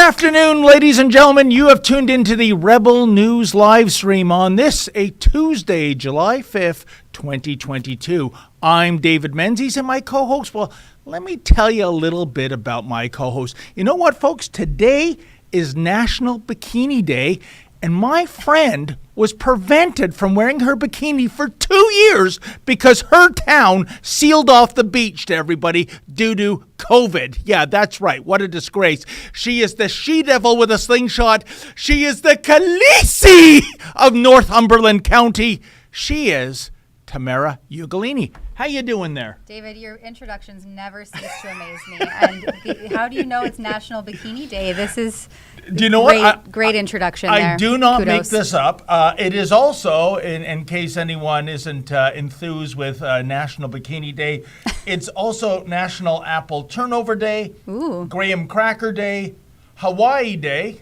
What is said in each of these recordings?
afternoon, ladies and gentlemen. You have tuned into the Rebel News live stream on this, a Tuesday, July 5th, 2022. I'm David Menzies, and my co-host, well, let me tell you a little bit about my co-host. You know what, folks? Today is National Bikini Day, and my friend was prevented from wearing her bikini for 2 years because her town sealed off the beach to everybody due to COVID. Yeah, that's right. What a disgrace. She is the she-devil with a slingshot. She is the Khaleesi of Northumberland County. She is Tamara Lich. How you doing there? David, your introductions never cease to amaze me. And how do you know it's National Bikini Day? This is great introduction there. I do not make this up. It is also, in case anyone isn't enthused with National Bikini Day, it's also National Apple Turnover Day, Graham Cracker Day, Hawaii Day,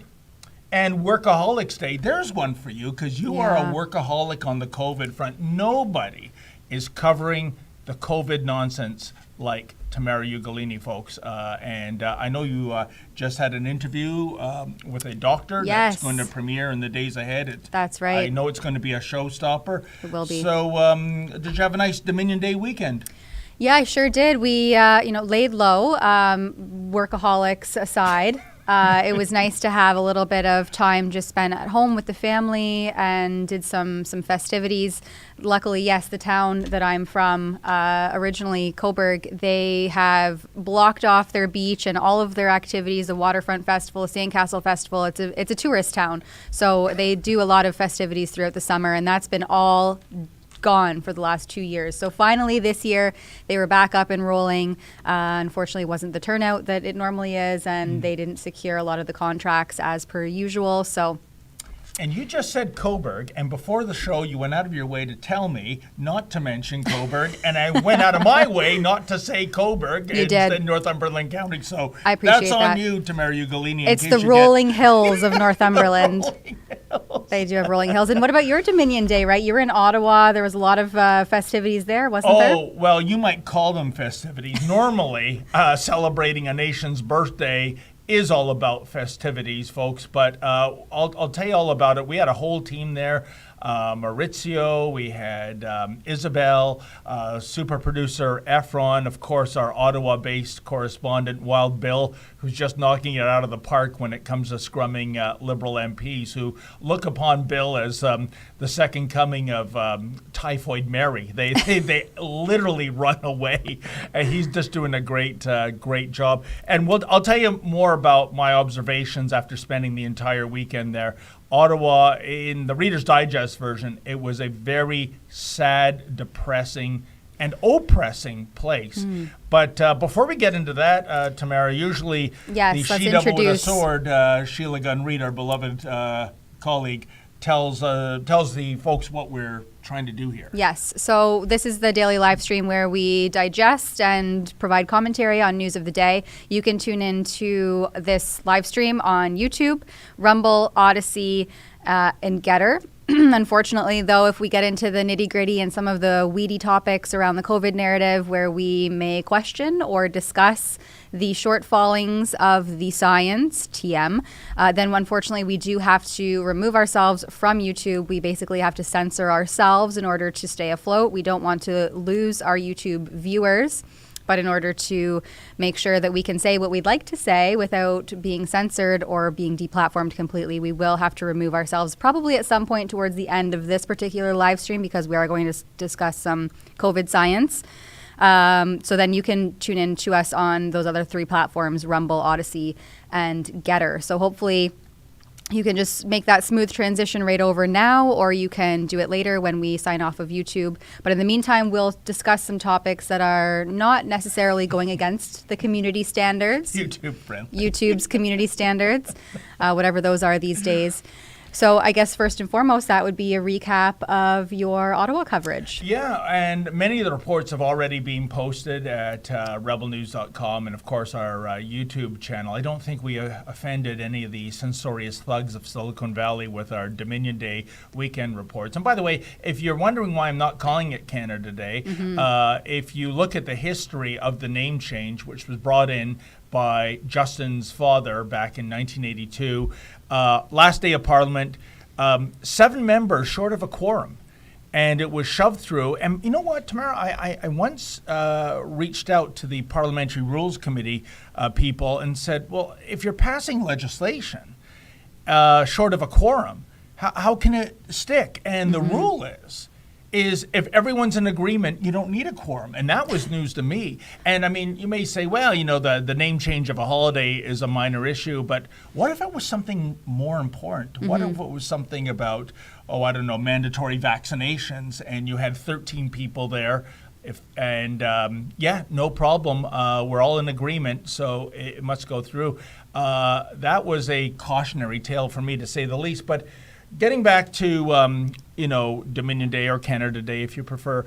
and Workaholics Day. There's one for you because you are a workaholic on the COVID front. Nobody is covering the COVID nonsense like Tamara Lich, folks. And I know you just had an interview with a doctor that's going to premiere in the days ahead. That's right. I know it's going to be a showstopper. It will be. So did you have a nice Dominion Day weekend? Yeah, I sure did. We, laid low, workaholics aside. It was nice to have a little bit of time just spent at home with the family and did some festivities. Luckily, yes, the town that I'm from, originally Cobourg, they have blocked off their beach and all of their activities, the Waterfront Festival, the Sandcastle Festival. It's a tourist town. So they do a lot of festivities throughout the summer, and that's been all gone for the last 2 years. So finally this year they were back up and rolling. Unfortunately, it wasn't the turnout that it normally is, and they didn't secure a lot of the contracts as per usual. So. And you just said Cobourg, and before the show, you went out of your way to tell me not to mention Cobourg, and I went out of my way not to say Cobourg. You did. In Northumberland County, so I appreciate that's on you, Tamara Lich. It's the rolling hills of Northumberland. They do have rolling hills. And what about your Dominion Day, right? You were in Ottawa. There was a lot of festivities there, wasn't there? Oh, well, you might call them festivities. Normally, celebrating a nation's birthday is all about festivities, folks, but I'll tell you all about it. We had a whole team there. Maurizio, we had Isabel, super producer Efron, of course, our Ottawa-based correspondent Wild Bill, who's just knocking it out of the park when it comes to scrumming Liberal MPs who look upon Bill as the second coming of Typhoid Mary. They literally run away, and he's just doing a great job. And I'll tell you more about my observations after spending the entire weekend there. Ottawa, in the Reader's Digest version, it was a very sad, depressing, and oppressing place. But before we get into that, Tamara, usually the she-devil with a sword, Sheila Gunn Reid, our beloved colleague, tells the folks what we're trying to do here. Yes. So this is the daily live stream where we digest and provide commentary on news of the day. You can tune into this live stream on YouTube, Rumble, Odyssey, and Getter. Unfortunately, though, if we get into the nitty-gritty and some of the weedy topics around the COVID narrative where we may question or discuss the shortfallings of the science, TM, then unfortunately we do have to remove ourselves from YouTube. We basically have to censor ourselves in order to stay afloat. We don't want to lose our YouTube viewers. But in order to make sure that we can say what we'd like to say without being censored or being deplatformed completely, we will have to remove ourselves probably at some point towards the end of this particular live stream because we are going to discuss some COVID science. So then you can tune in to us on those other three platforms, Rumble, Odyssey, and Getter. So hopefully you can just make that smooth transition right over now, or you can do it later when we sign off of YouTube. But in the meantime, we'll discuss some topics that are not necessarily going against the community standards. YouTube's community standards, whatever those are these days. So I guess first and foremost, that would be a recap of your Ottawa coverage. Yeah, and many of the reports have already been posted at rebelnews.com and, of course, our YouTube channel. I don't think we offended any of the censorious thugs of Silicon Valley with our Dominion Day weekend reports. And by the way, if you're wondering why I'm not calling it Canada Day, if you look at the history of the name change, which was brought in by Justin's father back in 1982. Last day of Parliament, 7 members short of a quorum. And it was shoved through. And you know what, Tamara? I once reached out to the Parliamentary Rules Committee people and said, well, if you're passing legislation short of a quorum, how can it stick? And the rule is if everyone's in agreement, you don't need a quorum. And that was news to me. And I mean, you may say, well, the name change of a holiday is a minor issue, but what if it was something more important? What if it was something about, mandatory vaccinations, and you had 13 people there, no problem. We're all in agreement, so it must go through. That was a cautionary tale for me, to say the least. But getting back to Dominion Day, or Canada Day, if you prefer,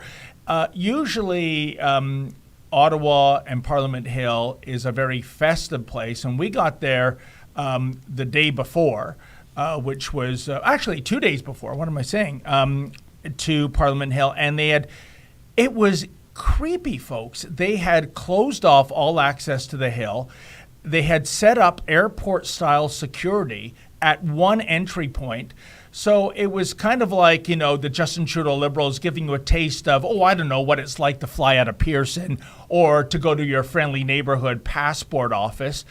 usually Ottawa and Parliament Hill is a very festive place, and we got there the day before, which was actually 2 days before. What am I saying? To Parliament Hill, and it was creepy, folks. They had closed off all access to the hill. They had set up airport-style security at one entry point. So it was kind of like, the Justin Trudeau Liberals giving you a taste of, what it's like to fly out of Pearson or to go to your friendly neighborhood passport office,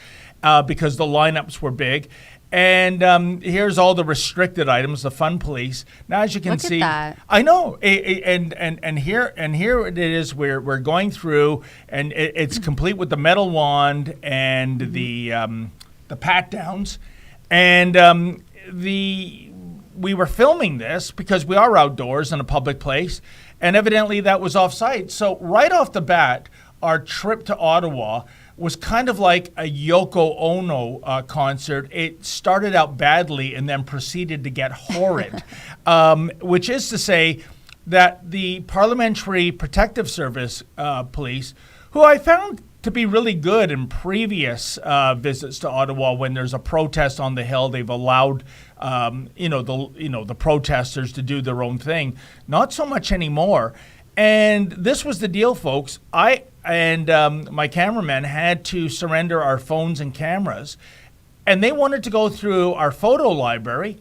because the lineups were big. And here's all the restricted items, the fun police. Now, as you can see, that. I know, and here it is. We're going through, and it's complete with the metal wand and the pat downs, and we were filming this because we are outdoors in a public place, and evidently that was off-site. So right off the bat, our trip to Ottawa was kind of like a Yoko Ono concert. It started out badly and then proceeded to get horrid, which is to say that the Parliamentary Protective Service police, who I found to be really good in previous visits to Ottawa, when there's a protest on the Hill, they've allowed the protesters to do their own thing. Not so much anymore. And this was the deal, folks. I and my cameraman had to surrender our phones and cameras, and they wanted to go through our photo library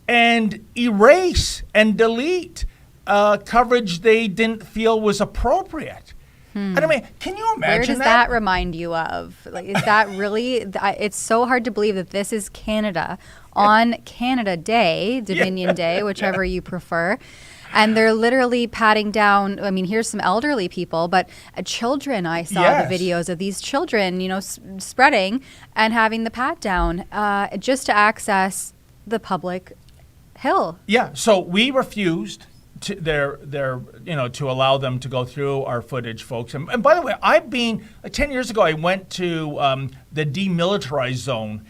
and erase and delete coverage they didn't feel was appropriate. And I mean, can you imagine Where does that remind you of? Like, is that really? It's so hard to believe that this is Canada on Canada Day, Dominion Day, whichever you prefer. And they're literally patting down. I mean, here's some elderly people, but children. I saw the videos of these children, spreading and having the pat down just to access the public hill. Yeah. So we refused to to allow them to go through our footage, folks. And by the way, 10 years ago, I went to the demilitarized zone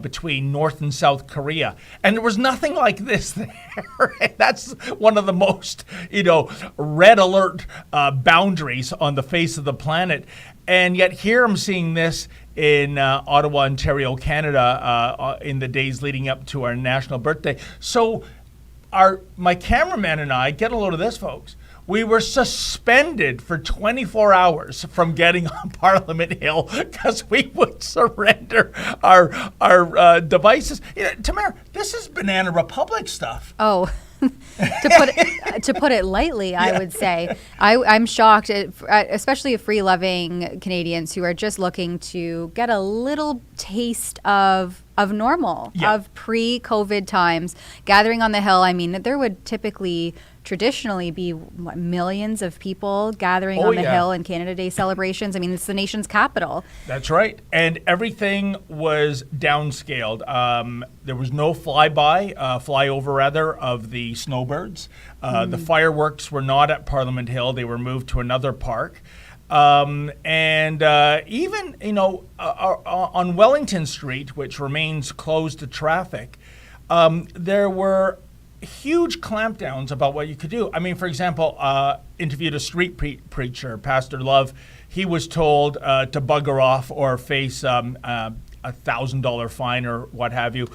between North and South Korea, and there was nothing like this there. That's one of the most, red alert boundaries on the face of the planet. And yet here I'm seeing this in Ottawa, Ontario, Canada, in the days leading up to our national birthday. So my cameraman and I, get a load of this, folks. We were suspended for 24 hours from getting on Parliament Hill because we would surrender our devices. Tamara, this is Banana Republic stuff. Oh, to put it lightly, I would say. I'm shocked, especially of free-loving Canadians who are just looking to get a little taste of normal, of pre-COVID times. Gathering on the Hill, I mean, there would traditionally be millions of people gathering on the Hill in Canada Day celebrations. I mean, it's the nation's capital. That's right. And everything was downscaled. There was no flyover rather, of the snowbirds. The fireworks were not at Parliament Hill. They were moved to another park. Even, on Wellington Street, which remains closed to traffic, there were huge clampdowns about what you could do. I mean, for example, interviewed a street preacher, Pastor Love. He was told to bugger off or face $1,000 fine or what have you.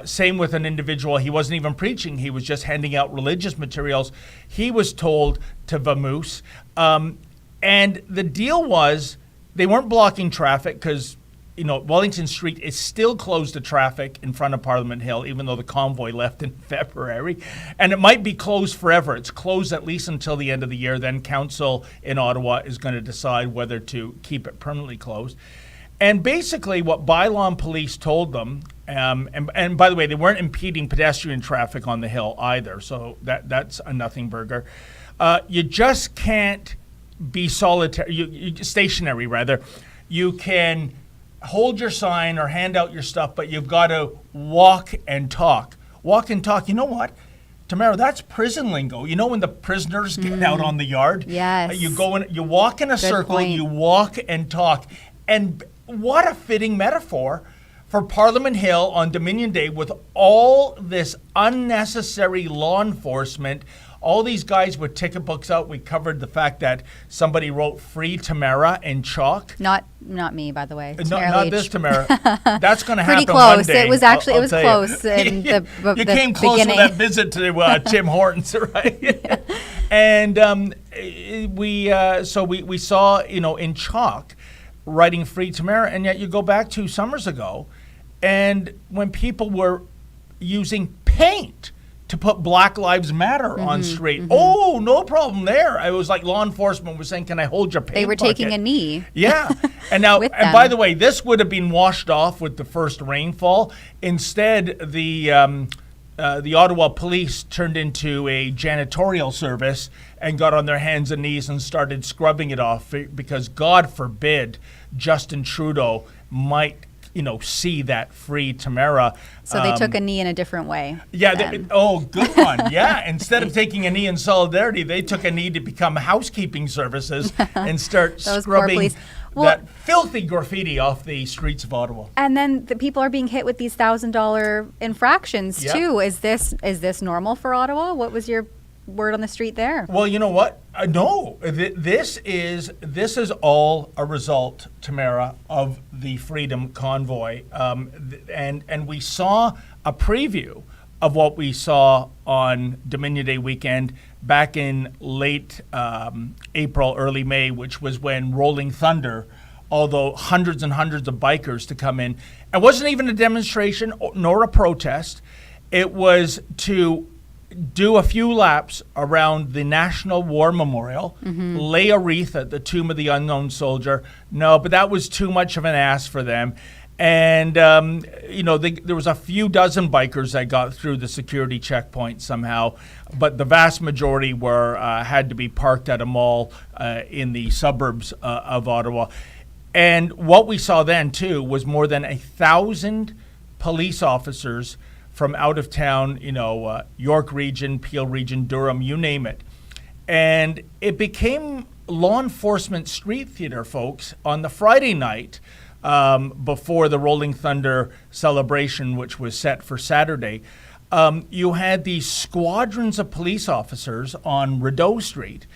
Same with an individual. He wasn't even preaching. He was just handing out religious materials. He was told to vamoose. And the deal was they weren't blocking traffic because Wellington Street is still closed to traffic in front of Parliament Hill, even though the convoy left in February. And it might be closed forever. It's closed at least until the end of the year. Then council in Ottawa is going to decide whether to keep it permanently closed. And basically what bylaw and police told them, and by the way, they weren't impeding pedestrian traffic on the hill either, so that's a nothing burger. You just can't be stationary rather. You can hold your sign or hand out your stuff, but you've got to walk and talk. Walk and talk. You know what, Tamara, that's prison lingo. You know when the prisoners get out on the yard? Yes. You walk in a circle, point. you walk and talk. And what a fitting metaphor for Parliament Hill on Dominion Day with all this unnecessary law enforcement. All these guys with ticket books out. We covered the fact that somebody wrote "Free Tamara" in chalk. Not me, by the way. Not this Tamara. That's going to happen Pretty close. one day. It was actually I'll it was tell close you. in the You came close beginning. with that visit to Tim Hortons, right? And we saw in chalk writing "Free Tamara," and yet you go back 2 summers ago, and when people were using paint to put Black Lives Matter on street. Oh, no problem there. I was like law enforcement was saying, can I hold your paint They were bucket? taking a knee. Yeah. And now, With and them. by the way, this would have been washed off with the first rainfall. Instead, the Ottawa police turned into a janitorial service and got on their hands and knees and started scrubbing it off because God forbid Justin Trudeau might see that Free Tamara. So they took a knee in a different way. Yeah. then. Good one. Yeah. Instead of taking a knee in solidarity, they took a knee to become housekeeping services and start Those poor scrubbing police. Well- that filthy graffiti off the streets of Ottawa. And then the people are being hit with these $1,000 infractions Yep. too. Is this normal for Ottawa? What was your word on the street there? Well, you know what? No, this is all a result, Tamara, of the Freedom Convoy, and we saw a preview of what we saw on Dominion Day weekend back in late April, early May, which was when Rolling Thunder, although hundreds and hundreds of bikers to come in, it wasn't even a demonstration nor a protest. It was to do a few laps around the National War Memorial, lay a wreath at the Tomb of the Unknown Soldier. No, but that was too much of an ask for them. And, there was a few dozen bikers that got through the security checkpoint somehow, but the vast majority had to be parked at a mall in the suburbs of Ottawa. And what we saw then, too, was more than 1,000 police officers from out of town, York region, Peel region, Durham, you name it. And it became law enforcement street theater, folks, on the Friday night before the Rolling Thunder celebration, which was set for Saturday. You had these squadrons of police officers on Rideau Street,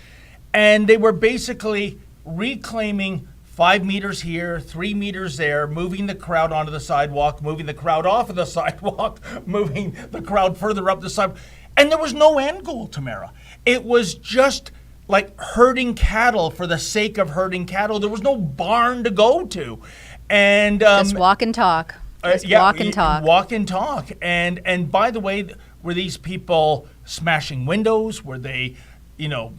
and they were basically reclaiming 5 meters here, 3 meters there, moving the crowd onto the sidewalk, moving the crowd off of the sidewalk, moving the crowd further up the sidewalk. And there was no end goal, Tamara. It was just like herding cattle for the sake of herding cattle. There was no barn to go to. And Just walk and talk. Walk and talk. Walk and talk. And by the way, were these people smashing windows? Were they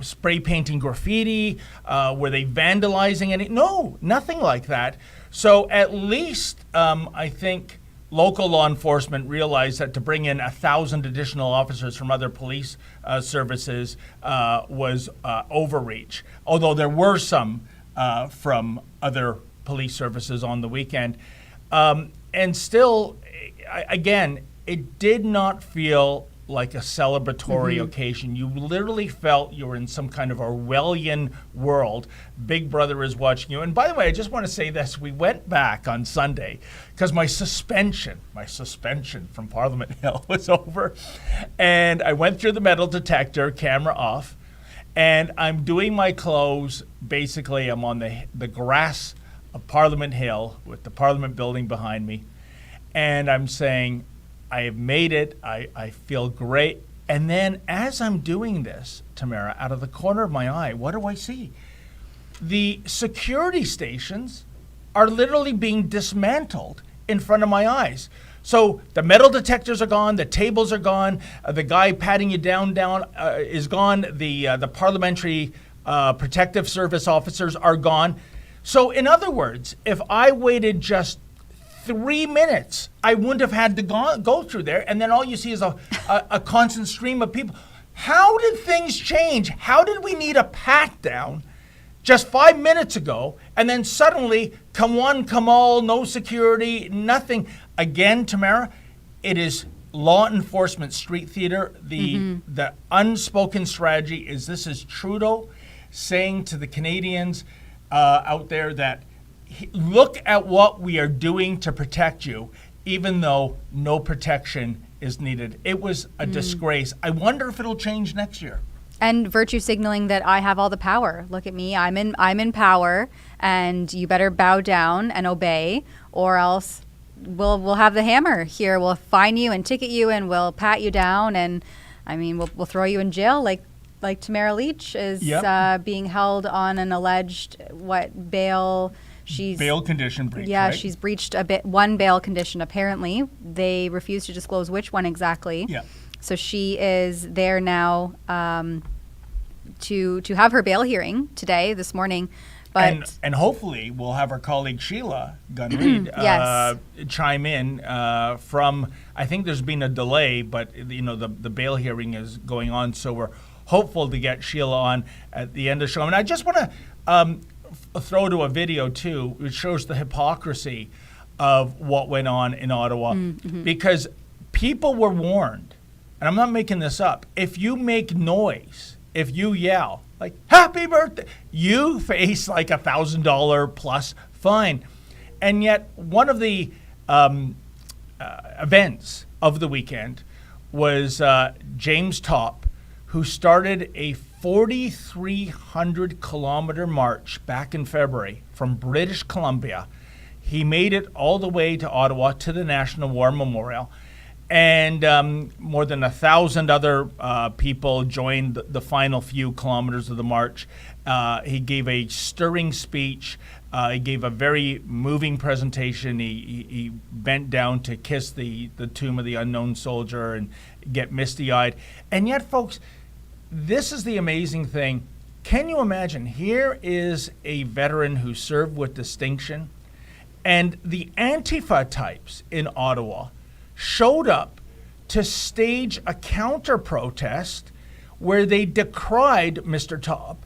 spray painting graffiti? Were they vandalizing any? No, nothing like that. So at least I think local law enforcement realized that to bring in 1,000 additional officers from other police services was overreach. Although there were some from other police services on the weekend. And still, again, it did not feel like a celebratory occasion. You literally felt you were in some kind of Orwellian world. Big Brother is watching you. And by the way, I just want to say this. We went back on Sunday because my suspension from Parliament Hill was over. And I went through the metal detector, camera off, and I'm doing my close. Basically, I'm on the grass of Parliament Hill with the Parliament building behind me. And I'm saying, I have made it. I feel great. And then as I'm doing this, Tamara, out of the corner of my eye, what do I see? The security stations are literally being dismantled in front of my eyes. So the metal detectors are gone, the tables are gone, the guy patting you down is gone, the parliamentary protective service officers are gone. So in other words, if I waited just 3 minutes, I wouldn't have had to go through there, and then all you see is a constant stream of people. How did things change? How did we need a pat down just 5 minutes ago, and then suddenly, come one, come all, no security, nothing? Again, Tamara, it is law enforcement street theater. The unspoken strategy is this is Trudeau saying to the Canadians out there that look at what we are doing to protect you, even though no protection is needed. It was a disgrace. I wonder if it'll change next year. And virtue signaling that I have all the power. Look at me. I'm in power, and you better bow down and obey, or else we'll have the hammer here. We'll fine you and ticket you, and we'll pat you down, and I mean we'll throw you in jail like Tamara Lich is being held on an alleged bail. She's bail condition breach. Yeah, right? She's breached one bail condition. Apparently, they refuse to disclose which one exactly. Yeah. So she is there now to have her bail hearing today, this morning. But and hopefully we'll have our colleague Sheila Gunn-Reid chime in from. I think there's been a delay, but the bail hearing is going on, so we're hopeful to get Sheila on at the end of the show. And I just want to throw to a video too, which shows the hypocrisy of what went on in Ottawa, because people were warned, and I'm not making this up. If you make noise, if you yell like "Happy Birthday," you face like $1,000 plus fine. And yet, one of the events of the weekend was James Topp, who started a 4,300 kilometer march back in February from British Columbia. He made it all the way to Ottawa to the National War Memorial. And more than 1,000 other people joined the final few kilometers of the march. He gave a stirring speech. He gave a very moving presentation. He bent down to kiss the tomb of the unknown soldier and get misty-eyed. And yet, folks, this is the amazing thing. Can you imagine? Here is a veteran who served with distinction, and the Antifa types in Ottawa showed up to stage a counter-protest where they decried Mr. Topp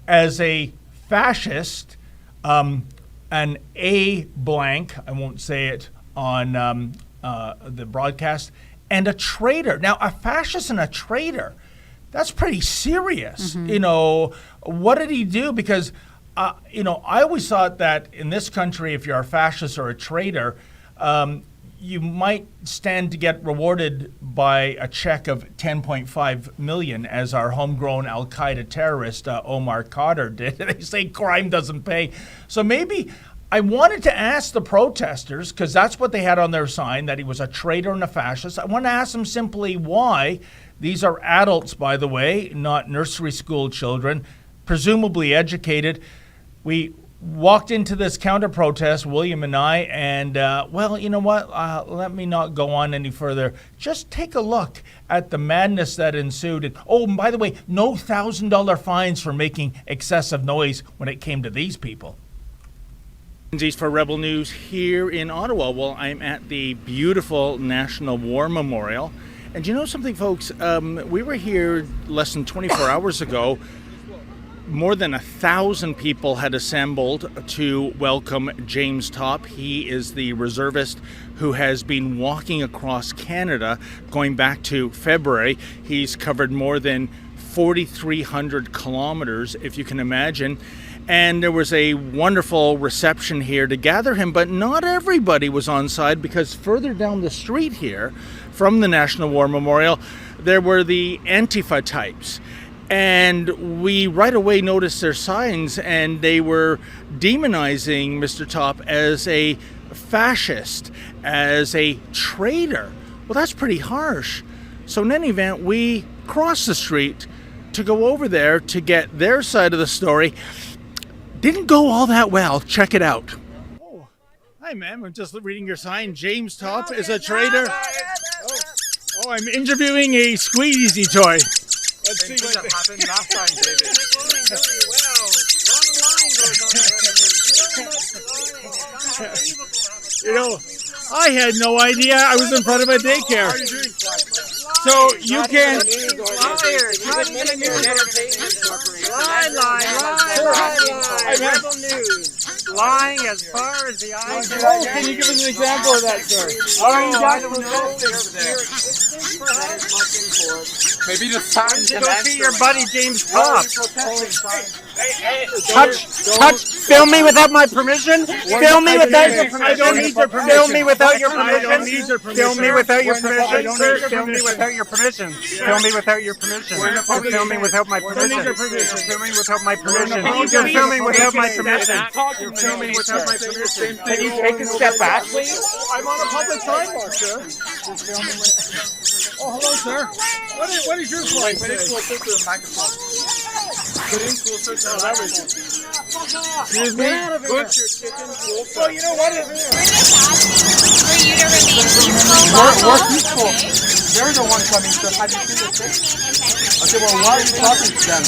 as a fascist, an A blank, I won't say it on the broadcast, and a traitor. Now, a fascist and a traitor, that's pretty serious. What did he do? Because, I always thought that in this country, if you're a fascist or a traitor, you might stand to get rewarded by a check of $10.5 million, as our homegrown Al-Qaeda terrorist Omar Khadr did. They say crime doesn't pay. So maybe I wanted to ask the protesters, because that's what they had on their sign, that he was a traitor and a fascist. I want to ask them simply why. These are adults, by the way, not nursery school children, presumably educated. We walked into this counter-protest, William and I, and, well, you know what? Let me not go on any further. Just take a look at the madness that ensued. And, and by the way, no $1,000 fines for making excessive noise when it came to these people. For Rebel News here in Ottawa. Well, I'm at the beautiful National War Memorial. And you know something, folks? We were here less than 24 hours ago. More than 1,000 people had assembled to welcome James Topp. He is the reservist who has been walking across Canada going back to February. He's covered more than 4,300 kilometers, if you can imagine. And there was a wonderful reception here to gather him, but not everybody was on side, because further down the street here from the National War Memorial, there were the Antifa types. And we right away noticed their signs, and they were demonizing Mr. Topp as a fascist, as a traitor. Well, that's pretty harsh. So in any event, we crossed the street to go over there to get their side of the story. Didn't go all that well. Check it out. Hi, ma'am. I'm just reading your sign. James Top is a trader. Oh, I'm interviewing a squeezy toy. Let's see what happened last time, David. You know, I had no idea I was in front of a daycare. So you can. Lying as far as the eye can Oh, can you give us an example of that, sir? Maybe the sign to go see your buddy James Cobb. Touch, film me without my permission. Film me without your permission. I don't need your permission. Film me without your I don't permission. need your permission. Film me without your permission. Sir, Film me without your permission. Film me without your permission. Film me without my permission. Film me without my permission. You're filming without my permission. You're filming without my permission. Can you take a step back, please? I'm on a public sidewalk, sir. Oh, hello, sir. What is your point? Put it closer to the microphone. Put it closer to the microphone. Excuse me? Put your chicken closer. Oh, you know what? For you to remain peaceful, We're peaceful. They're the one coming to. Have you seen the thing? Okay, well, why are you talking to them?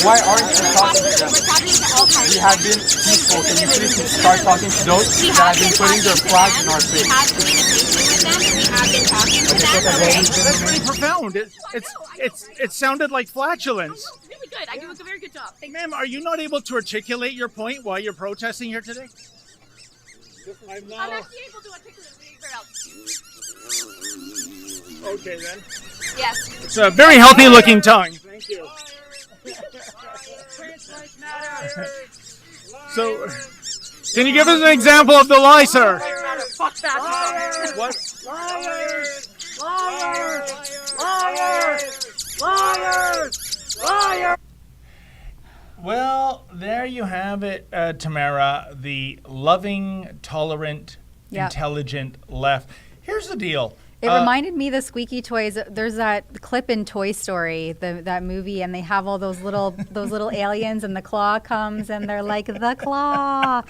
Why aren't you talking to them? We're talking to all parties. We have been peaceful. Can you please start talking to those that have been putting their flags in our We face? have communication with them, and we have been talking to them. Okay. That's pretty profound. It sounded like flatulence. Really good. I do a very good job. Ma'am, are you not able to articulate your point while you're protesting here today? I'm actually able to articulate very well. Okay, then. Yes. It's a very healthy looking tongue. Thank you. So, can you give us an example of the lie, sir? Fuck that. What? Liars! Liars! Liars! Liars! Liars! Well, there you have it, Tamara. The loving, tolerant, Yep. intelligent left. Here's the deal. It reminded me of the squeaky toys. There's that clip in Toy Story, that movie, and they have all those little aliens, and the claw comes, and they're like the claw,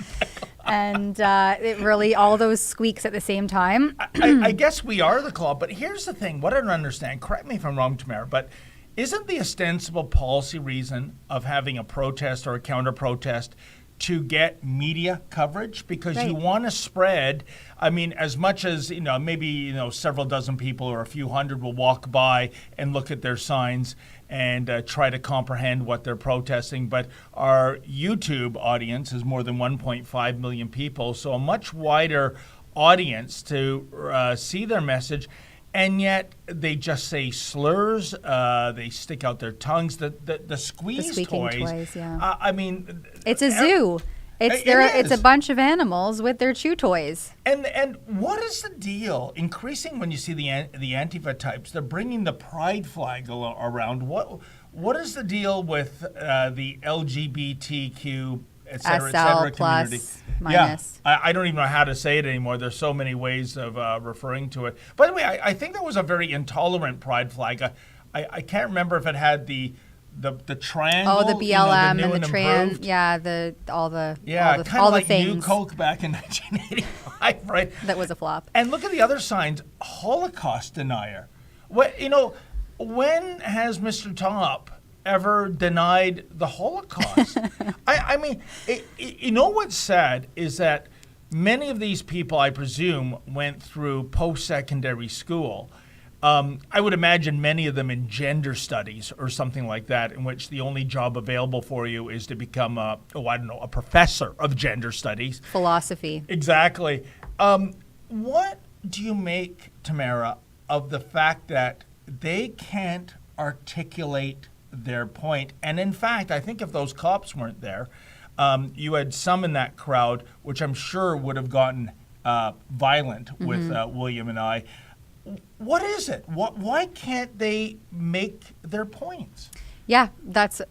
and it really all those squeaks at the same time. I guess we are the club, but here's the thing. What I don't understand, correct me if I'm wrong, Tamara, but isn't the ostensible policy reason of having a protest or a counter-protest to get media coverage? Because you Right. want to spread, I mean, as much as, maybe, several dozen people or a few hundred will walk by and look at their signs and try to comprehend what they're protesting. But our YouTube audience is more than 1.5 million people, so a much wider audience to see their message. And yet they just say slurs. They stick out their tongues. The squeeze squeaking toys. toys, yeah. I mean, It's a zoo. It's It it's a is. bunch of animals with their chew toys. And what is the deal? Increasing when you see the Antifa types, they're bringing the pride flag around. What is the deal with the LGBTQ et cetera, SL community? plus minus. Yeah, I don't even know how to say it anymore. There's so many ways of referring to it. By the way, I think that was a very intolerant pride flag. I can't remember if it had the triangle. Oh, the BLM new and the trans. improved. Yeah, all the kind all of the like New things. Coke back in 1985, right? That was a flop. And look at the other signs, Holocaust denier. When has Mr. Top ever denied the Holocaust? I mean, what's sad is that many of these people, I presume, went through post-secondary school. I would imagine many of them in gender studies or something like that, in which the only job available for you is to become a professor of gender studies. Philosophy. Exactly. What do you make, Tamara, of the fact that they can't articulate their point? And in fact, I think if those cops weren't there, you had some in that crowd, which I'm sure would have gotten violent with William and I. What is it? Why can't they make their points? Yeah, that's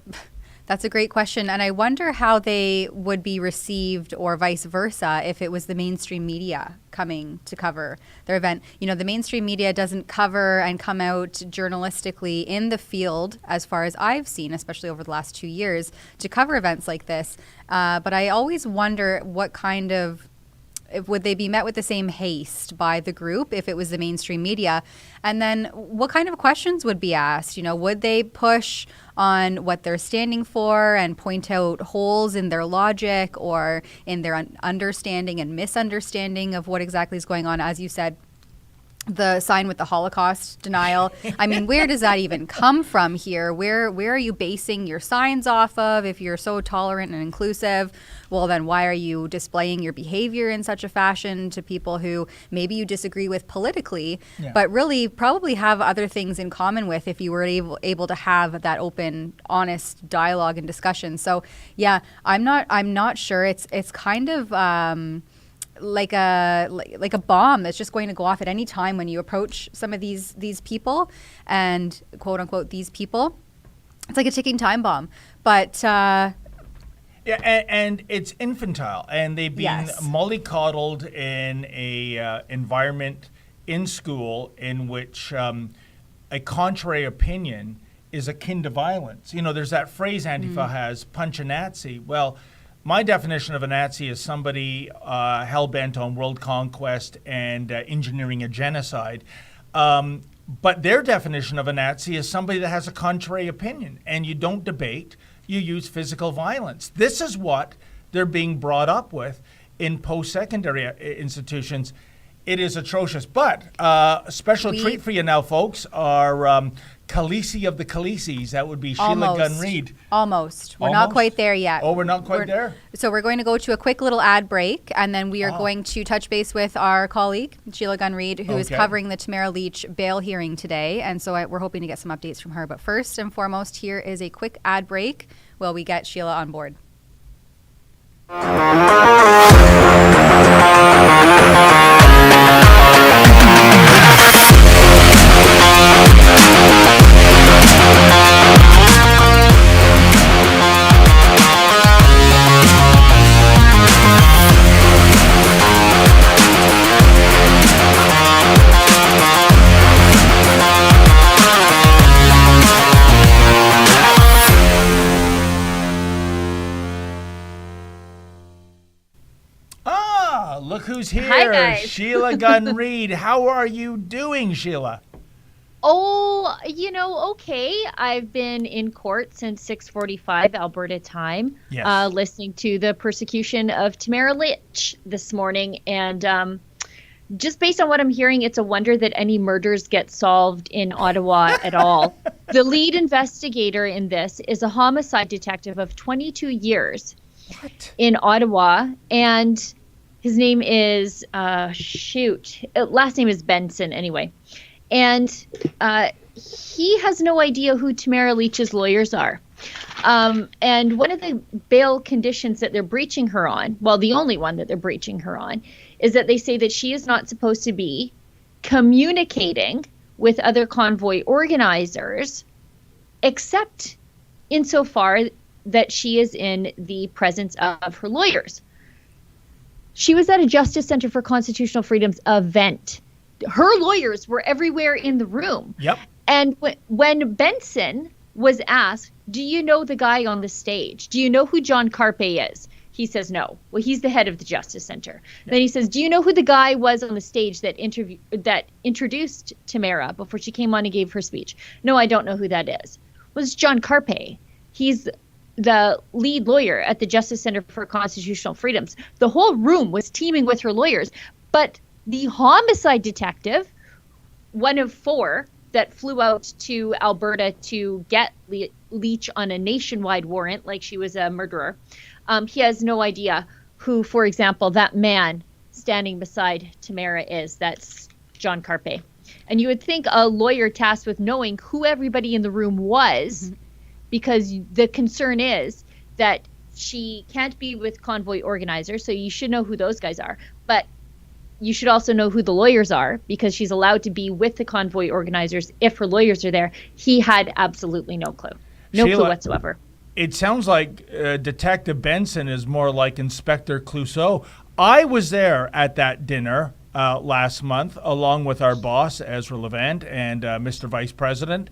a great question, and I wonder how they would be received, or vice versa, if it was the mainstream media coming to cover their event. The mainstream media doesn't cover and come out journalistically in the field, as far as I've seen, especially over the last 2 years, to cover events like this. But I always wonder what kind of would they be met with the same haste by the group if it was the mainstream media? And then what kind of questions would be asked? Would they push on what they're standing for and point out holes in their logic or in their understanding and misunderstanding of what exactly is going on? As you said, the sign with the Holocaust denial. I mean, where does that even come from here? Where are you basing your signs off of? If you're so tolerant and inclusive, well, then why are you displaying your behavior in such a fashion to people who maybe you disagree with politically, but really probably have other things in common with if you were able to have that open, honest dialogue and discussion. So, yeah, I'm not sure. It's kind of like a bomb that's just going to go off at any time when you approach some of these people and quote unquote these people. It's like a ticking time bomb. But yeah, and it's infantile, and they've been mollycoddled in a environment in school in which a contrary opinion is akin to violence. There's that phrase Antifa has, punch a Nazi. Well, my definition of a Nazi is somebody hell-bent on world conquest and engineering a genocide. But their definition of a Nazi is somebody that has a contrary opinion, and you don't debate, you use physical violence. This is what they're being brought up with in post-secondary institutions. It is atrocious. But a special treat for you now, folks, are Khaleesi of the Khaleesi's. That would be Sheila Gunn Reid. Almost. We're not quite there yet. Oh, we're not quite there? So we're going to go to a quick little ad break, and then we are going to touch base with our colleague, Sheila Gunn Reid, who is covering the Tamara Lich bail hearing today. And so we're hoping to get some updates from her. But first and foremost, here is a quick ad break while we get Sheila on board. Look who's here. Hi, guys. Sheila Gunn Reid. How are you doing, Sheila? Oh, okay. I've been in court since 6:45 Alberta time, listening to the persecution of Tamara Lich this morning. And just based on what I'm hearing, it's a wonder that any murders get solved in Ottawa at all. The lead investigator in this is a homicide detective of 22 years in Ottawa. And his name is, last name is Benson anyway. And he has no idea who Tamara Lich's lawyers are. And one of the bail conditions that they're breaching her on, well, the only one that they're breaching her on, is that they say that she is not supposed to be communicating with other convoy organizers, except insofar that she is in the presence of her lawyers. She was at a Justice Center for Constitutional Freedoms event. Her lawyers were everywhere in the room. Yep. And when Benson was asked, do you know the guy on the stage? Do you know who John Carpe is? He says no. Well, he's the head of the Justice Center. Yep. Then he says, do you know who the guy was on the stage that introduced Tamara before she came on and gave her speech? No, I don't know who that is. Well, it's John Carpe. He's the lead lawyer at the Justice Center for Constitutional Freedoms. The whole room was teeming with her lawyers, but the homicide detective, one of four that flew out to Alberta to get Lich on a nationwide warrant, like she was a murderer, he has no idea who, for example, that man standing beside Tamara is. That's John Carpe. And you would think a lawyer tasked with knowing who everybody in the room was, because the concern is that she can't be with convoy organizers, so you should know who those guys are. But you should also know who the lawyers are, because she's allowed to be with the convoy organizers if her lawyers are there. He had absolutely no clue. No clue whatsoever. It sounds like Detective Benson is more like Inspector Clouseau. I was there at that dinner last month, along with our boss, Ezra Levant, and Mr. Vice President.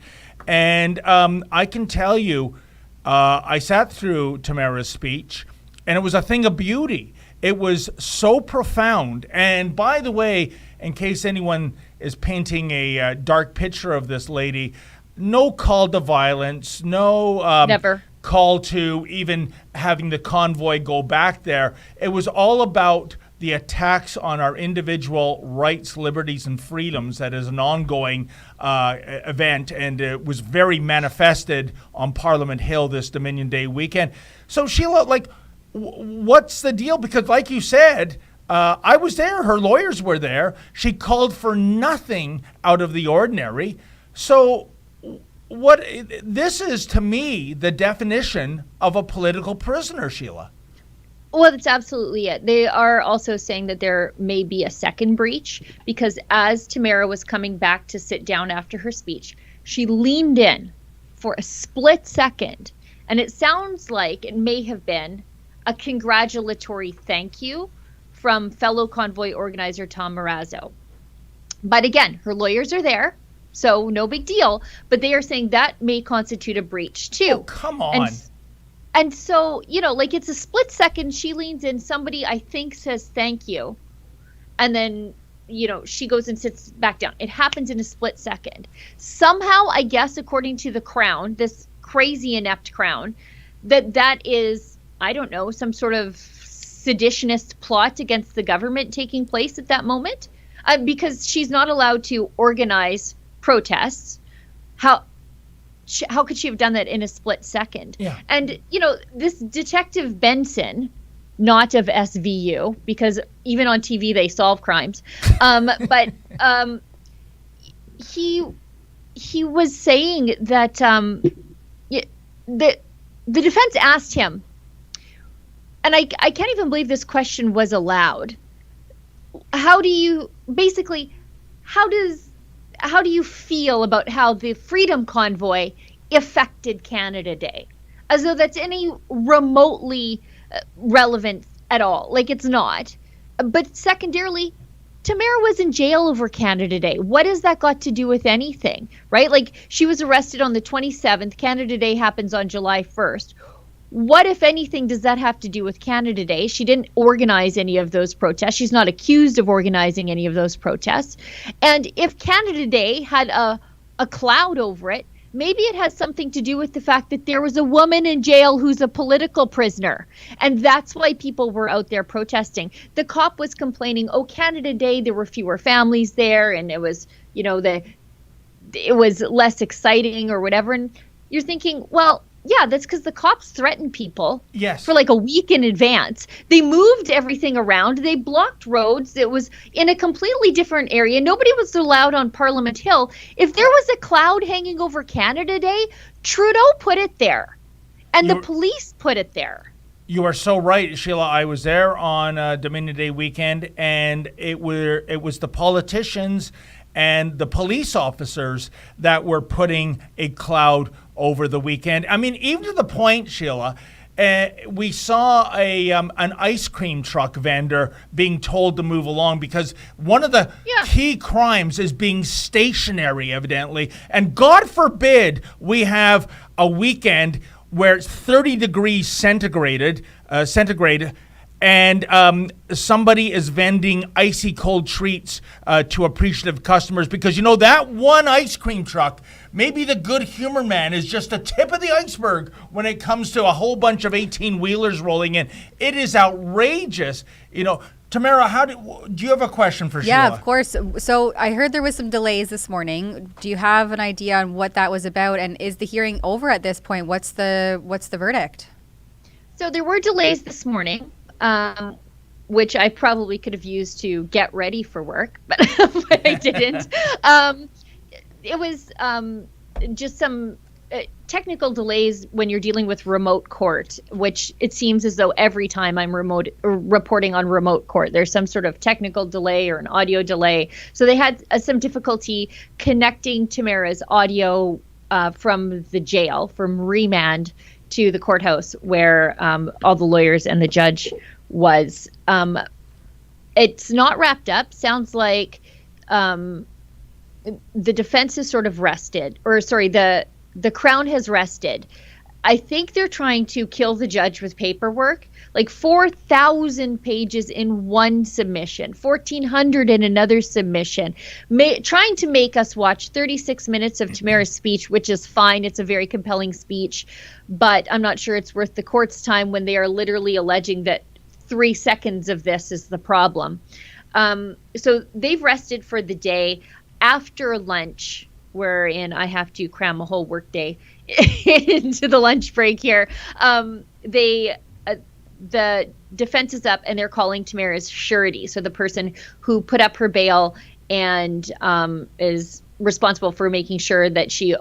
And I can tell you, I sat through Tamara's speech, and it was a thing of beauty. It was so profound. And by the way, in case anyone is painting a dark picture of this lady, no call to violence, no Never. call to even having the convoy go back there. It was all about the attacks on our individual rights, liberties, and freedoms. That is an ongoing event, and it was very manifested on Parliament Hill this Dominion Day weekend. So Sheila, like, what's the deal? Because like you said, I was there, her lawyers were there. She called for nothing out of the ordinary. So this is, to me, the definition of a political prisoner, Sheila. Well, that's absolutely it. They are also saying that there may be a second breach because as Tamara was coming back to sit down after her speech, she leaned in for a split second. And it sounds like it may have been a congratulatory thank you from fellow convoy organizer Tom Marazzo. But again, her lawyers are there, so no big deal. But they are saying that may constitute a breach too. Oh, come on. And so, like it's a split second, she leans in, somebody I think says thank you. And then, she goes and sits back down. It happens in a split second. Somehow, I guess, according to the Crown, this crazy inept Crown, that is, I don't know, some sort of seditionist plot against the government taking place at that moment. Because she's not allowed to organize protests. How could she have done that in a split second? Yeah. And, this Detective Benson, not of SVU, because even on TV they solve crimes, but he was saying that the defense asked him, and I can't even believe this question was allowed. How do you feel about how the Freedom Convoy affected Canada Day? As though that's any remotely relevant at all. Like, it's not. But secondarily, Tamara was in jail over Canada Day. What has that got to do with anything, right? Like, she was arrested on the 27th. Canada Day happens on July 1st. What, if anything, does that have to do with Canada Day? She didn't organize any of those protests. She's not accused of organizing any of those protests. And if Canada Day had a cloud over it, maybe it has something to do with the fact that there was a woman in jail who's a political prisoner. And that's why people were out there protesting. The cop was complaining, Canada Day, there were fewer families there, and it was, it was less exciting or whatever. And you're thinking, well, yeah, that's because the cops threatened people for like a week in advance. They moved everything around. They blocked roads. It was in a completely different area. Nobody was allowed on Parliament Hill. If there was a cloud hanging over Canada Day, Trudeau put it there. And the police put it there. You are so right, Sheila. I was there on Dominion Day weekend, and it was the politicians and the police officers that were putting a cloud over the weekend. I mean, even to the point, Sheila, we saw an ice cream truck vendor being told to move along because one of the key crimes is being stationary, evidently. And God forbid we have a weekend where it's 30 degrees centigrade, and somebody is vending icy cold treats to appreciative customers because, that one ice cream truck, maybe the good humor man is just the tip of the iceberg when it comes to a whole bunch of 18-wheelers rolling in. It is outrageous. Tamara, do you have a question for Sheila? Yeah, of course. So I heard there was some delays this morning. Do you have an idea on what that was about? And is the hearing over at this point? What's the verdict? So there were delays this morning. Which I probably could have used to get ready for work, but I didn't. It was just some technical delays when you're dealing with remote court, which it seems as though every time I'm reporting on remote court, there's some sort of technical delay or an audio delay. So they had some difficulty connecting Tamara's audio from the jail, from remand to the courthouse where all the lawyers and the judge was. It's not wrapped up. Sounds like the defense is sort of rested, or sorry, the Crown has rested. I think they're trying to kill the judge with paperwork, like 4,000 pages in one submission, 1,400 in another submission, trying to make us watch 36 minutes of Tamara's speech, which is fine. It's a very compelling speech, but I'm not sure it's worth the court's time when they are literally alleging that 3 seconds of this is the problem. So they've rested for the day. After lunch, wherein I have to cram a whole workday into the lunch break here, the defense is up and they're calling Tamara's surety. So the person who put up her bail and is responsible for making sure that she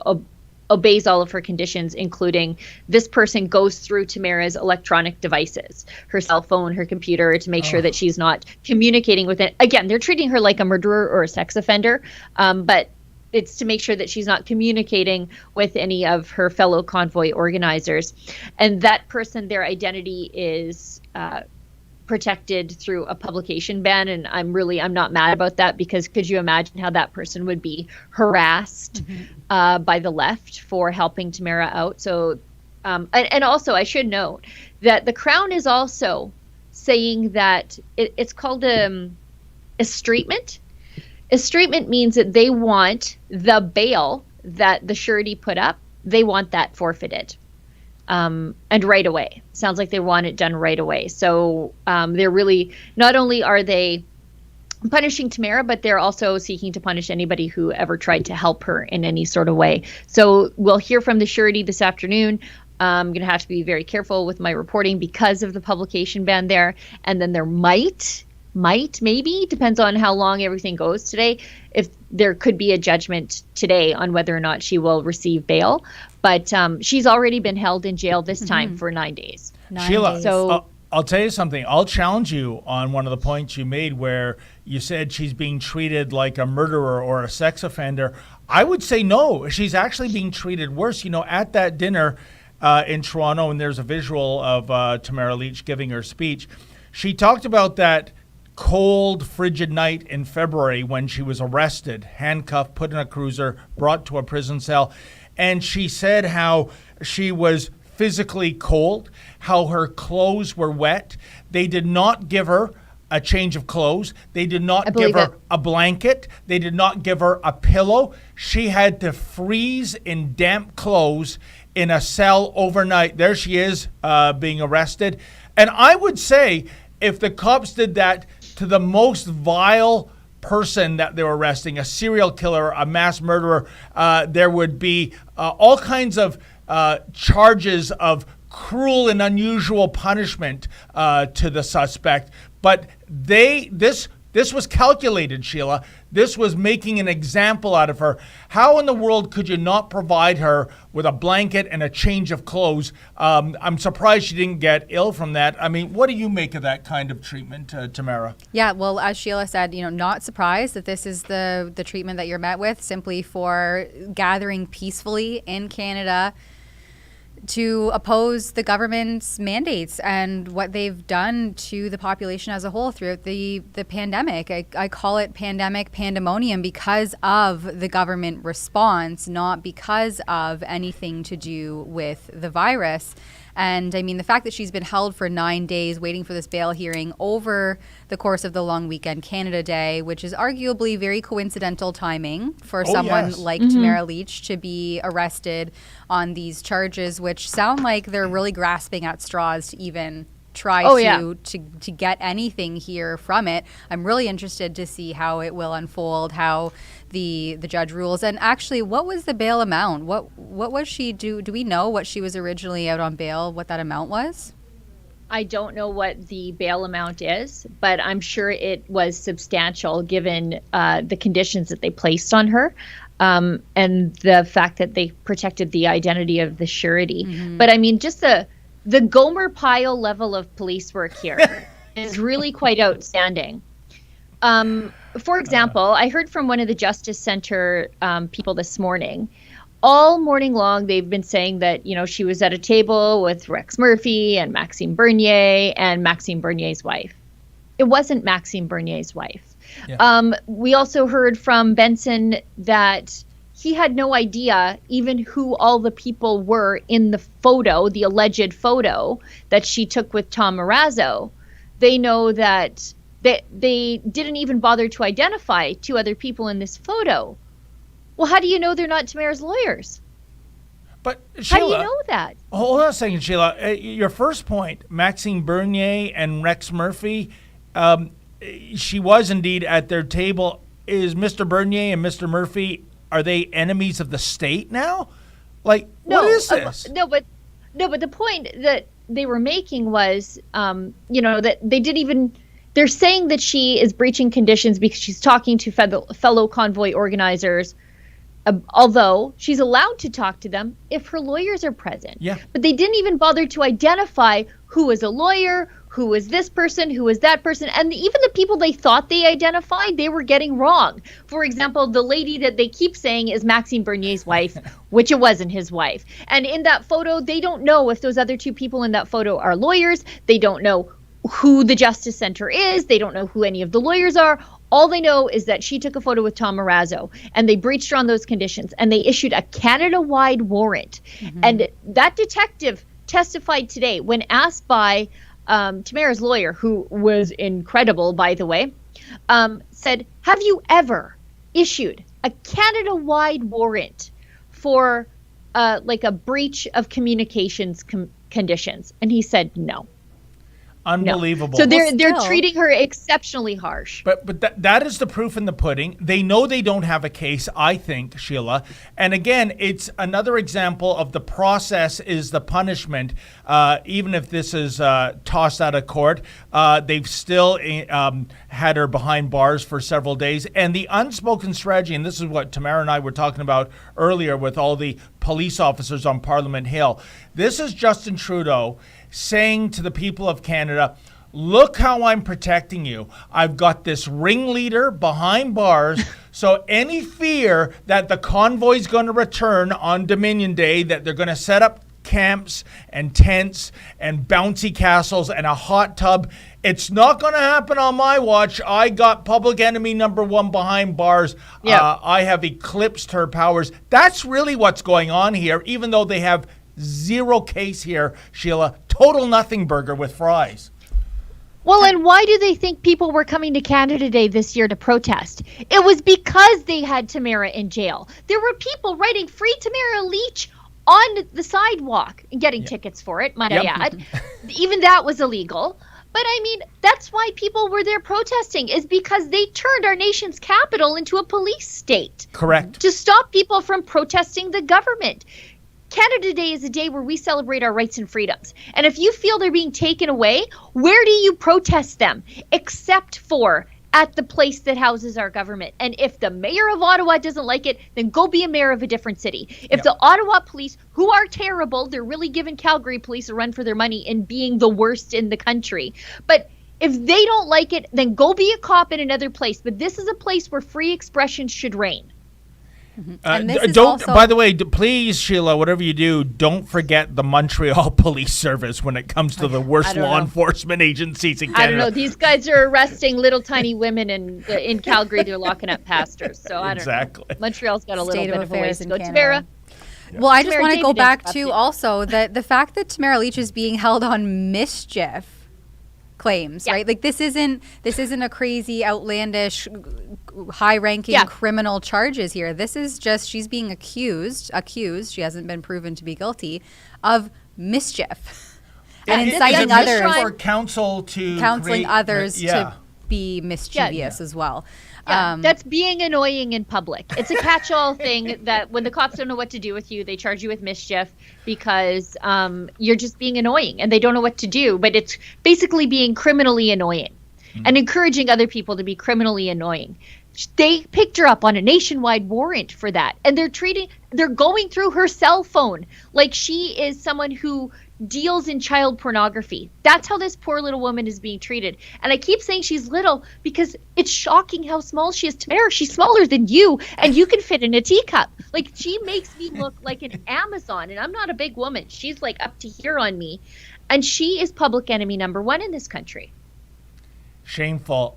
obeys all of her conditions, including this person goes through Tamara's electronic devices, her cell phone, her computer, to make sure that she's not communicating with it. Again, they're treating her like a murderer or a sex offender, but it's to make sure that she's not communicating with any of her fellow convoy organizers. And that person, their identity is protected through a publication ban. And I'm not mad about that, because could you imagine how that person would be harassed by the left for helping Tamara out? So, and also I should note that the Crown is also saying that it's called estrangement. Estrangement means that they want the bail that the surety put up, they want that forfeited. And right away. Sounds like they want it done right away. So they're really, not only are they punishing Tamara, but they're also seeking to punish anybody who ever tried to help her in any sort of way. So we'll hear from the surety this afternoon. I'm going to have to be very careful with my reporting because of the publication ban there. And then there maybe, depends on how long everything goes today, if there could be a judgment today on whether or not she will receive bail. But she's already been held in jail this time for 9 days. Sheila, So I'll tell you something. I'll challenge you on one of the points you made where you said she's being treated like a murderer or a sex offender. I would say no. She's actually being treated worse. At that dinner in Toronto, and there's a visual of Tamara Lich giving her speech, she talked about that cold, frigid night in February when she was arrested, handcuffed, put in a cruiser, brought to a prison cell. And she said how she was physically cold, how her clothes were wet. They did not give her a change of clothes. They did not give her a blanket. They did not give her a pillow. She had to freeze in damp clothes in a cell overnight. There she is being arrested. And I would say if the cops did that to the most vile person that they were arresting, a serial killer, a mass murderer, there would be all kinds of charges of cruel and unusual punishment to the suspect. But this was calculated, Sheila. This was making an example out of her. How in the world could you not provide her with a blanket and a change of clothes? I'm surprised she didn't get ill from that. I mean, what do you make of that kind of treatment, Tamara? Yeah, well, as Sheila said, not surprised that this is the treatment that you're met with, simply for gathering peacefully in Canada to oppose the government's mandates and what they've done to the population as a whole throughout the pandemic. I call it pandemic pandemonium because of the government response, not because of anything to do with the virus. And I mean, the fact that she's been held for 9 days waiting for this bail hearing over the course of the long weekend Canada Day, which is arguably very coincidental timing for someone like Tamara Lich to be arrested on these charges, which sound like they're really grasping at straws to even try to get anything here from it. I'm really interested to see how it will unfold, how the judge rules. And actually, what was the bail amount? What was she do we know what she was originally out on bail, what that amount was? I don't know what the bail amount is, but I'm sure it was substantial given the conditions that they placed on her. And the fact that they protected the identity of the surety. But I mean, just the Gomer Pyle level of police work here is really quite outstanding. For example, I heard from one of the Justice Center people this morning. All morning long, they've been saying that, she was at a table with Rex Murphy and Maxime Bernier and Maxime Bernier's wife. It wasn't Maxime Bernier's wife. Yeah. We also heard from Benson that he had no idea even who all the people were in the photo, the alleged photo that she took with Tom Marazzo. They know that they didn't even bother to identify 2 other people in this photo. Well, how do you know they're not Tamara's lawyers? But Sheila, how do you know that? Hold on a second, Sheila. Your first point, Maxime Bernier and Rex Murphy, she was indeed at their table. Is Mr. Bernier and Mr. Murphy, are they enemies of the state now? Like, what is this? No, but the point that they were making was, that they didn't even. They're saying that she is breaching conditions because she's talking to fellow convoy organizers, although she's allowed to talk to them if her lawyers are present. Yeah. But they didn't even bother to identify who is a lawyer, who is this person, who is that person. And even the people they thought they identified, they were getting wrong. For example, the lady that they keep saying is Maxime Bernier's wife, which it wasn't his wife. And in that photo, they don't know if those other 2 people in that photo are lawyers. They don't know who the Justice Center is. They don't know who any of the lawyers are. All they know is that she took a photo with Tom Marazzo, and they breached her on those conditions, and they issued a Canada-wide warrant. And that detective testified today when asked by Tamara's lawyer, who was incredible, by the way, said, have you ever issued a Canada-wide warrant for like a breach of communications conditions? And he said no. Unbelievable. No. So they're treating her exceptionally harsh. But that is the proof in the pudding. They know they don't have a case, I think, Sheila. And again, it's another example of the process is the punishment. Even if this is tossed out of court, they've still had her behind bars for several days. And the unspoken strategy, and this is what Tamara and I were talking about earlier with all the police officers on Parliament Hill. This is Justin Trudeau saying to the people of Canada, look how I'm protecting you. I've got this ringleader behind bars, so any fear that the convoy's going to return on Dominion Day, that they're going to set up camps and tents and bouncy castles and a hot tub, it's not going to happen on my watch. I got public enemy number 1 behind bars. Yeah. I have eclipsed her powers. That's really what's going on here, even though they have zero case here, Sheila. Total nothing burger with fries. Well, and why do they think people were coming to Canada Day this year to protest? It was because they had Tamara in jail. There were people writing free Tamara Lich on the sidewalk and getting tickets for it, might I add. Even that was illegal. But I mean, that's why people were there protesting, is because they turned our nation's capital into a police state. Correct. To stop people from protesting the government. Canada Day is a day where we celebrate our rights and freedoms. And if you feel they're being taken away, where do you protest them? Except for at the place that houses our government. And if the mayor of Ottawa doesn't like it, then go be a mayor of a different city. If the Ottawa police, who are terrible, they're really giving Calgary police a run for their money in being the worst in the country. But if they don't like it, then go be a cop in another place. But this is a place where free expression should reign. And this is don't. also- By the way, please, Sheila, whatever you do, don't forget the Montreal Police Service when it comes to the worst law enforcement agencies in Canada. I don't know. These guys are arresting little tiny women in Calgary. They're locking up pastors. So I don't Exactly. know. Montreal's got a little State bit of of a ways affairs to in go. Canada. Tamara. Well, I just Tamara, want to go David back interrupted. to also the fact that Tamara Lich is being held on mischief claims, right? Like this isn't a crazy, outlandish, high-ranking criminal charges here. This is just she's being accused. She hasn't been proven to be guilty of mischief and inciting others for counsel to counseling create, others to be mischievous as well. That's being annoying in public. It's a catch-all thing that when the cops don't know what to do with you, they charge you with mischief because you're just being annoying and they don't know what to do. But it's basically being criminally annoying and encouraging other people to be criminally annoying. They picked her up on a nationwide warrant for that. And they're going through her cell phone like she is someone who deals in child pornography. That's how this poor little woman is being treated. And I keep saying she's little because it's shocking how small she is. Tamara, she's smaller than you, and you can fit in a teacup. Like, she makes me look like an Amazon, and I'm not a big woman. She's like up to here on me. And she is public enemy number 1 in this country. Shameful.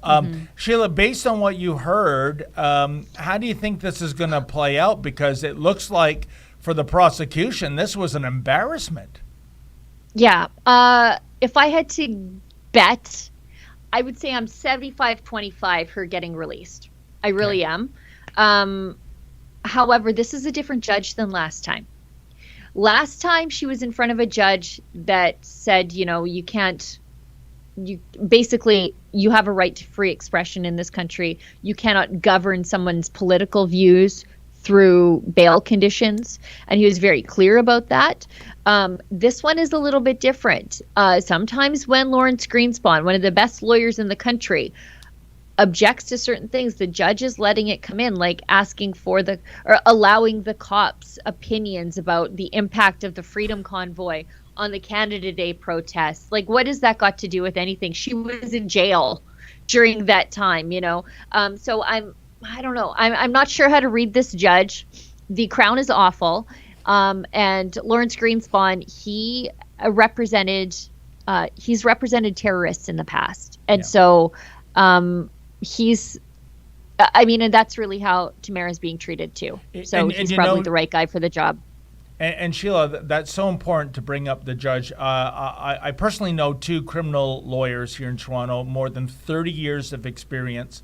Sheila, based on what you heard, how do you think this is going to play out? Because it looks like for the prosecution, this was an embarrassment. Yeah. If I had to bet, I would say I'm 75-25 her getting released. I really am. However, this is a different judge than last time. Last time she was in front of a judge that said, you have a right to free expression in this country. You cannot govern someone's political views through bail conditions. And he was very clear about that. This one is a little bit different. Sometimes when Lawrence Greenspan, one of the best lawyers in the country, objects to certain things, the judge is letting it come in, like asking for or allowing the cops' opinions about the impact of the Freedom Convoy on the Canada Day protests. Like, what has that got to do with anything? She was in jail during that time, So I don't know. I'm not sure how to read this judge. The Crown is awful. And Lawrence Greenspan, he's represented terrorists in the past. And so and that's really how Tamara's being treated too. So he's probably the right guy for the job. And Sheila, that's so important to bring up the judge. I personally know 2 criminal lawyers here in Toronto, more than 30 years of experience,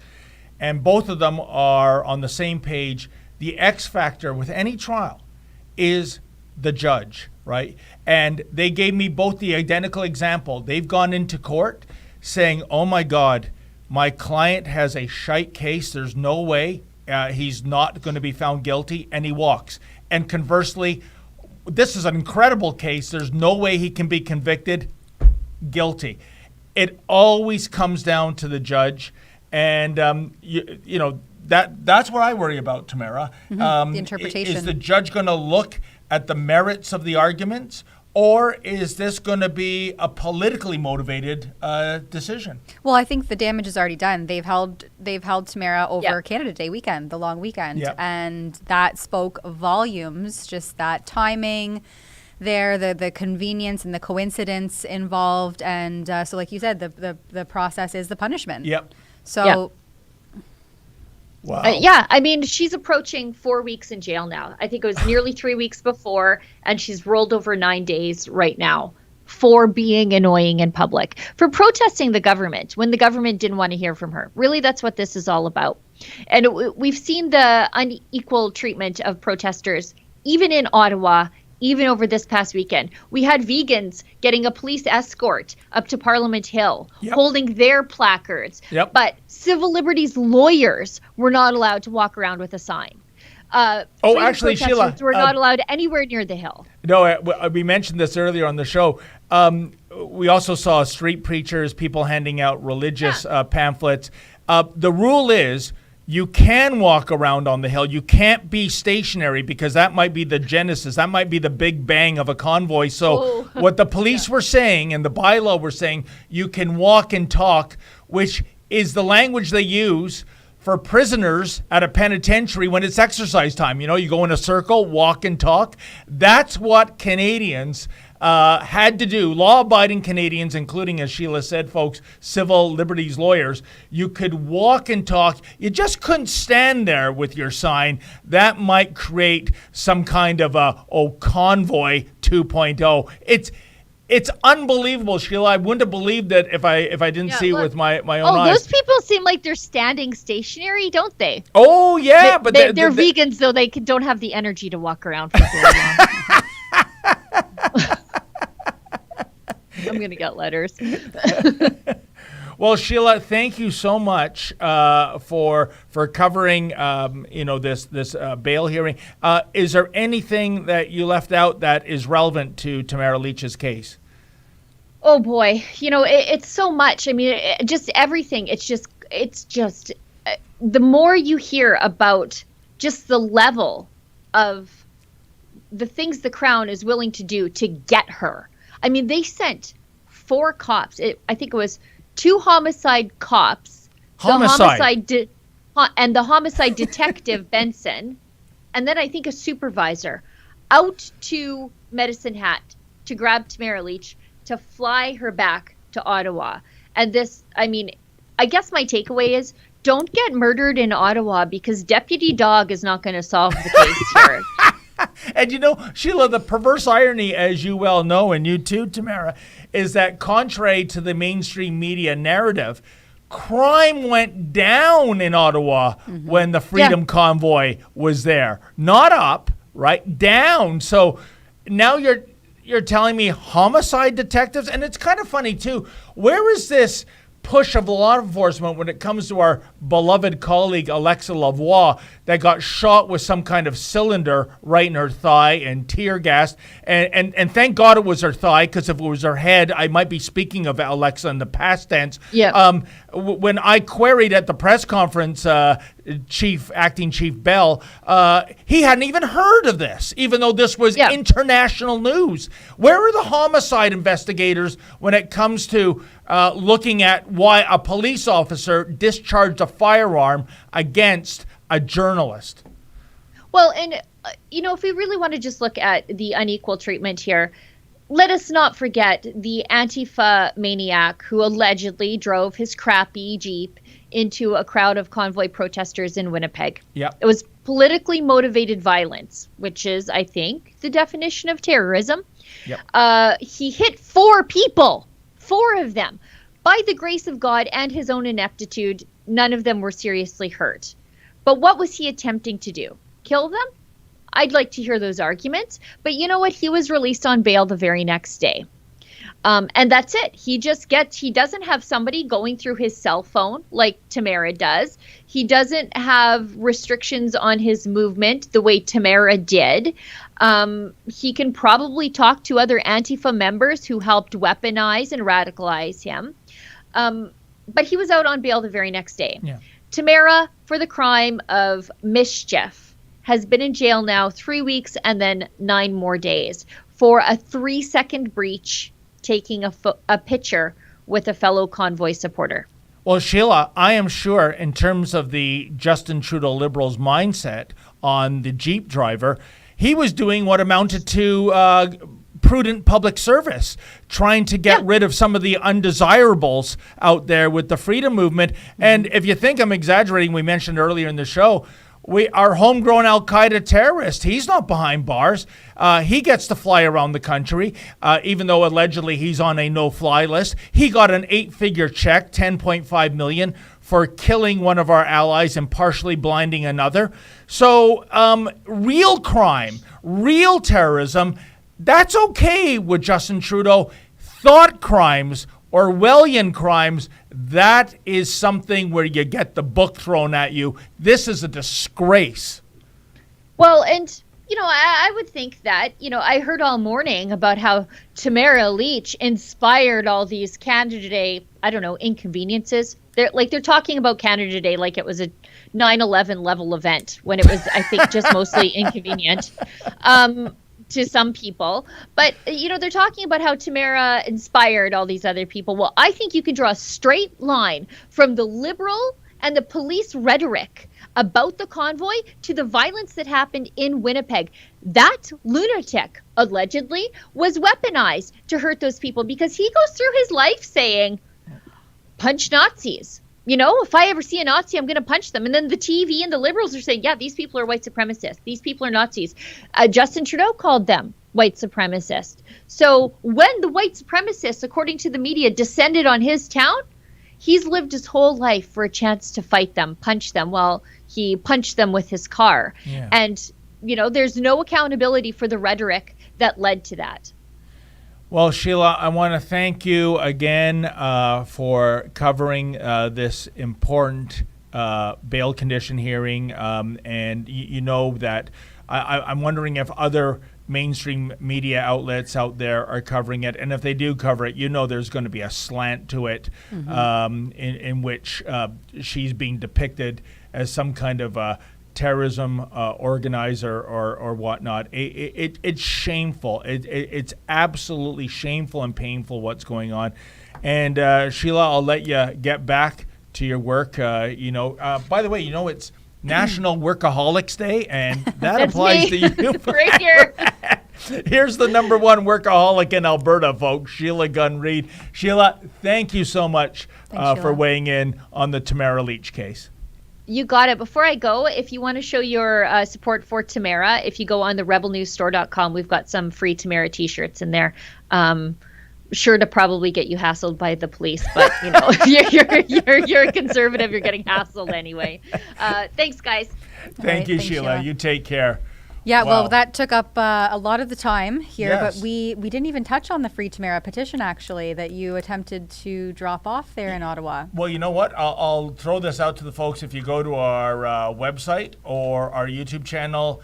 and both of them are on the same page. The X factor with any trial is the judge, right? And they gave me both the identical example. They've gone into court saying, oh my God, my client has a shite case. There's no way he's not going to be found guilty, and he walks. And conversely, this is an incredible case. There's no way he can be convicted. Guilty. It always comes down to the judge, and that's what I worry about, Tamara. The interpretation. Is the judge going to look at the merits of the arguments, or is this going to be a politically motivated decision? Well, I think the damage is already done. They've held Tamara over Canada Day weekend, the long weekend, and that spoke volumes. Just that timing there, the convenience and the coincidence involved, and so like you said, the process is the punishment. Yep. So. Yeah. Wow. She's approaching 4 weeks in jail now. I think it was nearly 3 weeks before, and she's rolled over 9 days right now for being annoying in public, for protesting the government when the government didn't want to hear from her. Really, that's what this is all about. And we've seen the unequal treatment of protesters, even in Ottawa, even over this past weekend. We had vegans getting a police escort up to Parliament Hill, holding their placards. But civil liberties lawyers were not allowed to walk around with a sign. Actually, Sheila, we're not allowed anywhere near the Hill. No, we mentioned this earlier on the show. We also saw street preachers, people handing out religious pamphlets. The rule is, you can walk around on the Hill. You can't be stationary, because that might be the genesis. That might be the big bang of a convoy. So what the police were saying and the bylaw were saying, you can walk and talk, which is the language they use for prisoners at a penitentiary when it's exercise time. You go in a circle, walk and talk. That's what Canadians had to do. Law-abiding Canadians, including, as Sheila said, folks, civil liberties lawyers, you could walk and talk. You just couldn't stand there with your sign. That might create some kind of convoy 2.0. It's unbelievable, Sheila. I wouldn't have believed it if I didn't see it with my own eyes. Those people seem like they're standing stationary, don't they? Oh, yeah. But they're vegans, though. They don't have the energy to walk around for very long. I'm going to get letters. Well, Sheila, thank you so much for covering this bail hearing. Is there anything that you left out that is relevant to Tamara Lich's case? Oh boy, it's so much. Just everything. It's just the more you hear about just the level of the things the Crown is willing to do to get her. They sent 4 cops. I think it was 2 homicide cops. The homicide detective Benson, and then I think a supervisor out to Medicine Hat to grab Tamara Lich to fly her back to Ottawa. And this, I guess my takeaway is don't get murdered in Ottawa because Deputy Dog is not going to solve the case here. And Sheila, the perverse irony, as you well know, and you too, Tamara, is that contrary to the mainstream media narrative, crime went down in Ottawa when the Freedom Convoy was there. Not up, right? Down. So now you're telling me homicide detectives, and it's kind of funny too. Where is this push of law enforcement when it comes to our beloved colleague Alexa Lavoie that got shot with some kind of cylinder right in her thigh and tear gassed, and thank God it was her thigh, because if it was her head, I might be speaking of Alexa in the past tense. Yeah. When I queried at the press conference, Acting Chief Bell, he hadn't even heard of this, even though this was international news. Where are the homicide investigators when it comes to looking at why a police officer discharged a firearm against a journalist? Well, and, if we really want to just look at the unequal treatment here, let us not forget the Antifa maniac who allegedly drove his crappy Jeep into a crowd of convoy protesters in Winnipeg. Yeah. It was politically motivated violence, which is, I think, the definition of terrorism. Yep. He hit 4 people, 4 of them. By the grace of God and his own ineptitude, none of them were seriously hurt. But what was he attempting to do? Kill them? I'd like to hear those arguments. But you know what? He was released on bail the very next day. And that's it. He doesn't have somebody going through his cell phone like Tamara does. He doesn't have restrictions on his movement the way Tamara did. He can probably talk to other Antifa members who helped weaponize and radicalize him. But he was out on bail the very next day. Yeah. Tamara, for the crime of mischief, has been in jail now 3 weeks and then 9 more days for a 3-second breach, taking a picture with a fellow convoy supporter. Well, Sheila, I am sure in terms of the Justin Trudeau Liberals' mindset on the Jeep driver, he was doing what amounted to prudent public service, trying to get rid of some of the undesirables out there with the freedom movement. And if you think I'm exaggerating, we mentioned earlier in the show, our homegrown Al-Qaeda terrorist, he's not behind bars. He gets to fly around the country, even though allegedly he's on a no-fly list. He got an 8-figure check, $10.5 million, for killing one of our allies and partially blinding another. So real crime, real terrorism, that's okay with Justin Trudeau. Thought crimes, Orwellian crimes, that is something where you get the book thrown at you. This is a disgrace. Well, and, I would think that, I heard all morning about how Tamara Lich inspired all these Canada Day, inconveniences. They're talking about Canada Day like it was a 9/11 level event when it was, I think, just mostly inconvenient. To some people, but they're talking about how Tamara inspired all these other people. Well, I think you can draw a straight line from the Liberal and the police rhetoric about the convoy to the violence that happened in Winnipeg. That lunatic allegedly was weaponized to hurt those people because he goes through his life saying, punch Nazis. If I ever see a Nazi, I'm going to punch them. And then the TV and the Liberals are saying, yeah, these people are white supremacists. These people are Nazis. Justin Trudeau called them white supremacists. So when the white supremacists, according to the media, descended on his town, he's lived his whole life for a chance to fight them, punch them. Well, he punched them with his car. Yeah. And, there's no accountability for the rhetoric that led to that. Well, Sheila, I want to thank you again for covering this important bail condition hearing. And you know that I'm wondering if other mainstream media outlets out there are covering it. And if they do cover it, there's going to be a slant to it in which she's being depicted as some kind of terrorism organizer or whatnot. It's shameful. It's absolutely shameful and painful what's going on. And Sheila, I'll let you get back to your work. By the way, it's National Workaholics Day, and that applies to you. Right here. Here's the number one workaholic in Alberta, folks, Sheila Gunn Reid. Sheila, thank you so much for Sheila. weighing in on the Tamara Lich case. You got it. Before I go, if you want to show your support for Tamara, if you go on the rebelnewsstore.com, we've got some free Tamara t-shirts in there. Sure to probably get you hassled by the police, but you know, you're a conservative, you're getting hassled anyway. Thanks, guys. Thank you, thanks, Sheila. Sheila. You take care. Yeah, Wow. well, that took up a lot of the time here, Yes. but we didn't even touch on the Free Tamara petition, actually, that you attempted to drop off there in Ottawa. Well, you know what? I'll throw this out to the folks. If you go to our website or our YouTube channel,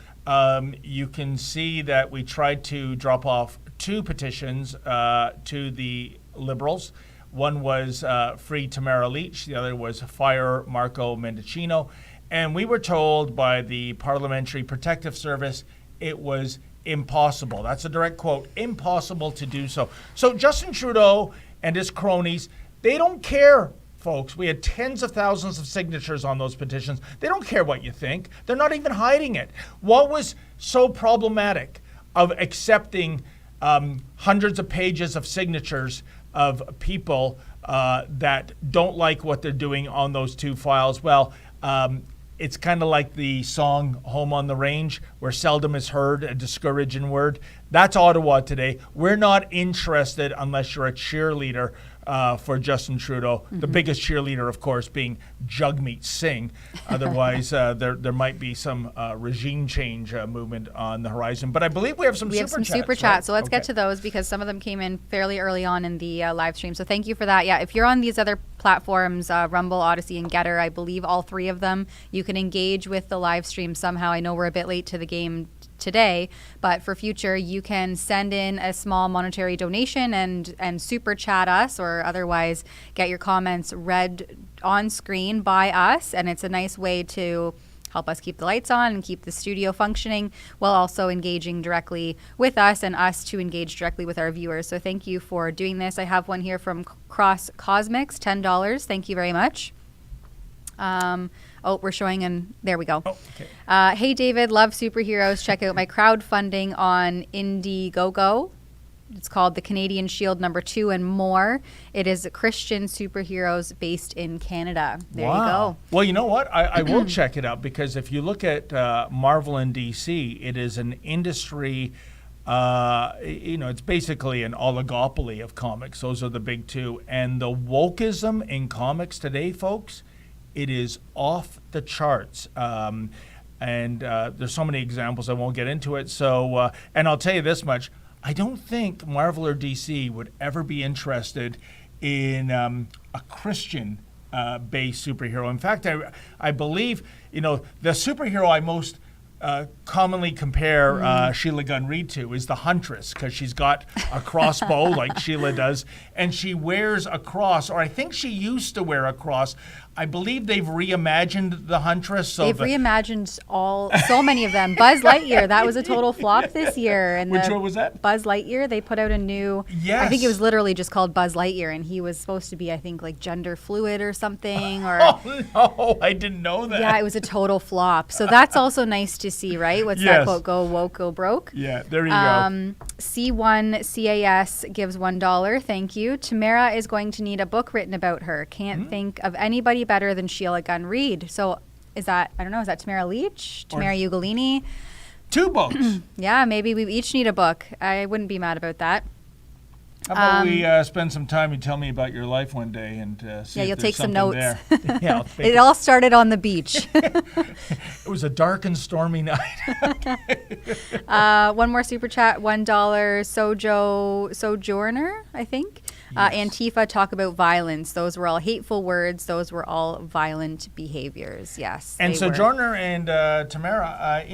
you can see that we tried to drop off 2 petitions to the Liberals. One was Free Tamara Lich. The other was Fire Marco Mendicino. And we were told by the Parliamentary Protective Service it was impossible. That's a direct quote. Impossible to do so. So Justin Trudeau and his cronies, they don't care, folks. We had tens of thousands of signatures on those petitions. They don't care what you think. They're not even hiding it. What was so problematic of accepting hundreds of pages of signatures of people that don't like what they're doing on those 2 files? Well, it's kind of like the song Home on the Range, where seldom is heard a discouraging word. That's Ottawa today. We're not interested unless you're a cheerleader for Justin Trudeau. Mm-hmm. The biggest cheerleader, of course, being Jagmeet Singh. Otherwise, there might be some regime change movement on the horizon. But I believe we have some super chats. Right? So let's get to those, because some of them came in fairly early on in the live stream. So thank you for that. Yeah, if you're on these other platforms, Rumble, Odyssey, and Getter, I believe all 3 of them, you can engage with the live stream somehow. I know we're a bit late to the game today, but for future, you can send in a small monetary donation and super chat us, or otherwise get your comments read on screen by us. And it's a nice way to help us keep the lights on and keep the studio functioning, while also engaging directly with us and us to engage directly with our viewers. So thank you for doing this. I have one here from Cross Cosmics, $10. Thank you very much. We're showing, and there we go. Oh, okay. Hey, David, love superheroes. Check out my crowdfunding on Indiegogo. It's called The Canadian Shield #2 and more. It is Christian superheroes based in Canada. There you go. Well, you know what? I will check it out, because if you look at Marvel and DC, it is an industry. It's basically an oligopoly of comics. Those are the big 2. And the wokeism in comics today, folks, it is off the charts. And there's so many examples, I won't get into it. So, and I'll tell you this much. I don't think Marvel or DC would ever be interested in a Christian based superhero. In fact, I believe, the superhero I most commonly compare Sheila Gunn Reid to is the Huntress, because she's got a crossbow like Sheila does, and she wears a cross, or I think she used to wear a cross. I believe they've reimagined the Huntress. They've reimagined so many of them. Buzz Lightyear, that was a total flop this year. And Which one was that? Buzz Lightyear, they put out a new, Yes. I think it was literally just called Buzz Lightyear, and he was supposed to be, I think, like gender fluid or something. Or Oh, no, I didn't know that. yeah, it was a total flop. So that's also nice to see, right? What's that Yes. quote? Go woke, go broke. Yeah, there you go. C1CAS gives $1. Thank you. Tamara is going to need a book written about her. Can't think of anybody better than Sheila Gunn Reid. So is that Tamara Lich? Tamara Ugolini? 2 books. Yeah, maybe we each need a book. I wouldn't be mad about that. How about we spend some time and tell me about your life one day, and see if you'll there's take some something notes. there. Yeah, I'll take It all started on the beach. It was a dark and stormy night. One more super chat, $1. Sojourner, I think. Antifa, talk about violence. Those were all hateful words. Those were all violent behaviors. Yes. And they Sojourner and Tamara,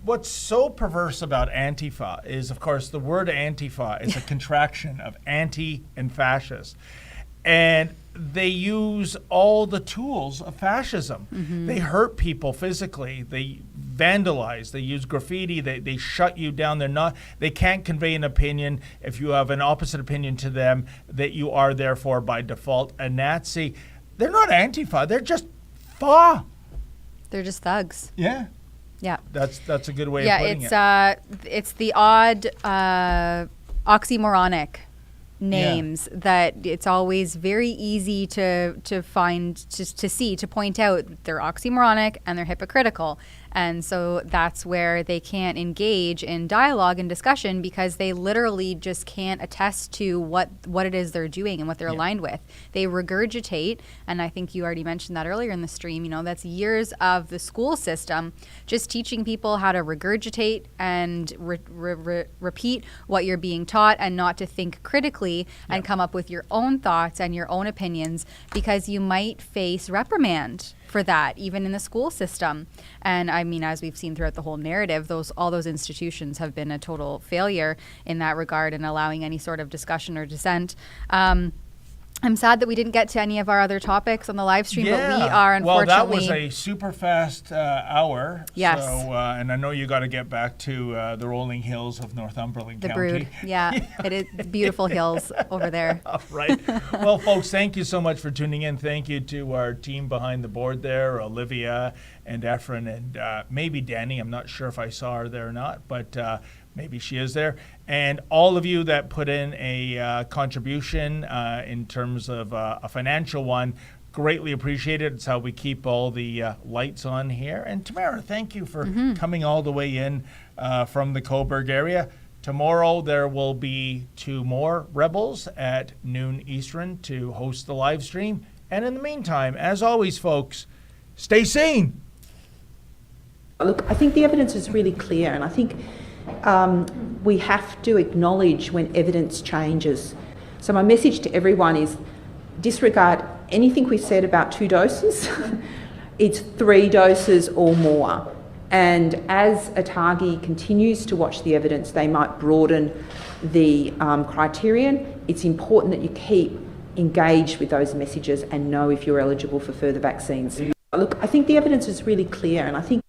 what's so perverse about Antifa is, of course, the word Antifa is a contraction of anti and fascist. And they use all the tools of fascism. Mm-hmm. They hurt people physically. They vandalize. They use graffiti. They shut you down. They can't convey an opinion. If you have an opposite opinion to them, that you are therefore by default a Nazi. They're not Antifa. They're just FA. They're just thugs. Yeah. Yeah. That's a good way of putting it. It's the odd oxymoronic names that it's always very easy to find, to see, to point out they're oxymoronic and they're hypocritical. And so that's where they can't engage in dialogue and discussion, because they literally just can't attest to what it is they're doing and what they're aligned with. They regurgitate, and I think you already mentioned that earlier in the stream, you know, that's years of the school system just teaching people how to regurgitate and repeat what you're being taught, and not to think critically and come up with your own thoughts and your own opinions, because you might face reprimand for that, even in the school system. And I mean, as we've seen throughout the whole narrative, all those institutions have been a total failure in that regard in allowing any sort of discussion or dissent. I'm sad that we didn't get to any of our other topics on the live stream, but we are unfortunately... Well, that was a super fast hour. Yes. So, and I know you got to get back to the rolling hills of Northumberland The County. Brood. Yeah, it is beautiful hills over there. All right. Well, folks, thank you so much for tuning in. Thank you to our team behind the board there, Olivia and Efren and maybe Danny. I'm not sure if I saw her there or not, but maybe she is there. And all of you that put in a contribution in terms of a financial one, greatly appreciated. It's how we keep all the lights on here. And Tamara, thank you for coming all the way in from the Cobourg area. Tomorrow there will be 2 more Rebels at noon Eastern to host the live stream. And in the meantime, as always, folks, stay sane. Look, I think the evidence is really clear, and I think we have to acknowledge when evidence changes. So my message to everyone is disregard anything we said about 2 doses. It's 3 doses or more. And as ATAGI continues to watch the evidence, they might broaden the criterion. It's important that you keep engaged with those messages and know if you're eligible for further vaccines. Look, I think the evidence is really clear, and I think